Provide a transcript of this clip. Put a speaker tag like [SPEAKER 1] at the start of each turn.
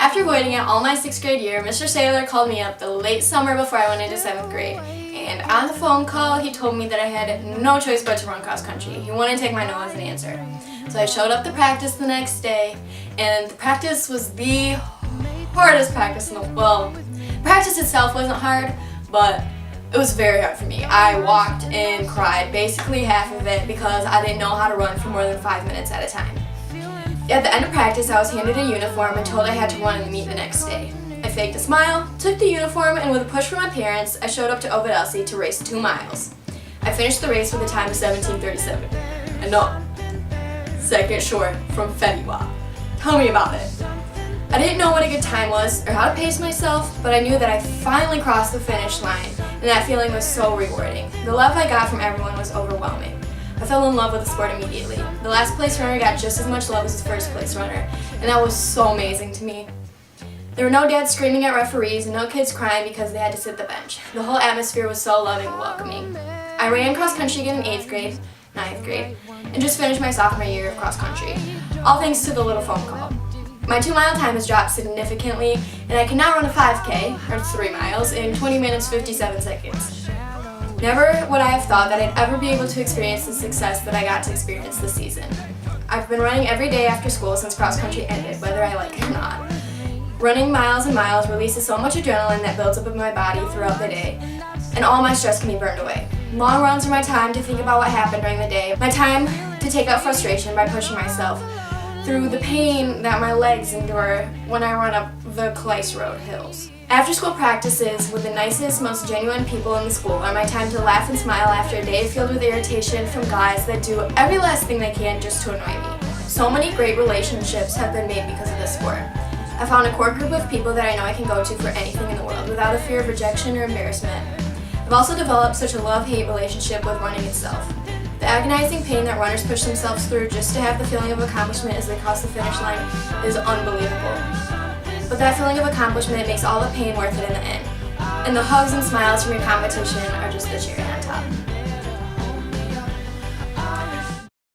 [SPEAKER 1] After avoiding it all my 6th grade year, Mr. Saylor called me up the late summer before I went into 7th grade. And on the phone call, he told me that I had no choice but to run cross country. He wanted to take my no as an answer. So I showed up to practice the next day, and the practice was the hardest practice in the world. Practice itself wasn't hard, but it was very hard for me. I walked and cried basically half of it because I didn't know how to run for more than 5 minutes at a time. At the end of practice, I was handed a uniform and told I had to run in the meet the next day. I faked a smile, took the uniform, and with a push from my parents, I showed up to Ovid Elsie to race 2 miles. I finished the race with a time of 17:37. And no, second short from Fettiwa. Tell me about it. I didn't know what a good time was or how to pace myself, but I knew that I finally crossed the finish line, and that feeling was so rewarding. The love I got from everyone was overwhelming. I fell in love with the sport immediately. The last place runner got just as much love as the first place runner, and that was so amazing to me. There were no dads screaming at referees and no kids crying because they had to sit the bench. The whole atmosphere was so loving and welcoming. I ran cross country again in 8th grade, 9th grade, and just finished my sophomore year of cross country, all thanks to the little phone call. My 2-mile time has dropped significantly, and I can now run a 5K, or 3 miles, in 20 minutes 57 seconds. Never would I have thought that I'd ever be able to experience the success that I got to experience this season. I've been running every day after school since cross country ended, whether I like it or not. Running miles and miles releases so much adrenaline that builds up in my body throughout the day, and all my stress can be burned away. Long runs are my time to think about what happened during the day, my time to take out frustration by pushing myself through the pain that my legs endure when I run up the Calice Road hills. After school practices with the nicest, most genuine people in the school are my time to laugh and smile after a day filled with irritation from guys that do every last thing they can just to annoy me. So many great relationships have been made because of this sport. I found a core group of people that I know I can go to for anything in the world without a fear of rejection or embarrassment. I've also developed such a love-hate relationship with running itself. The agonizing pain that runners push themselves through just to have the feeling of accomplishment as they cross the finish line is unbelievable. But that feeling of accomplishment makes all the pain worth it in the end. And the hugs and smiles from your competition are just the cherry on top.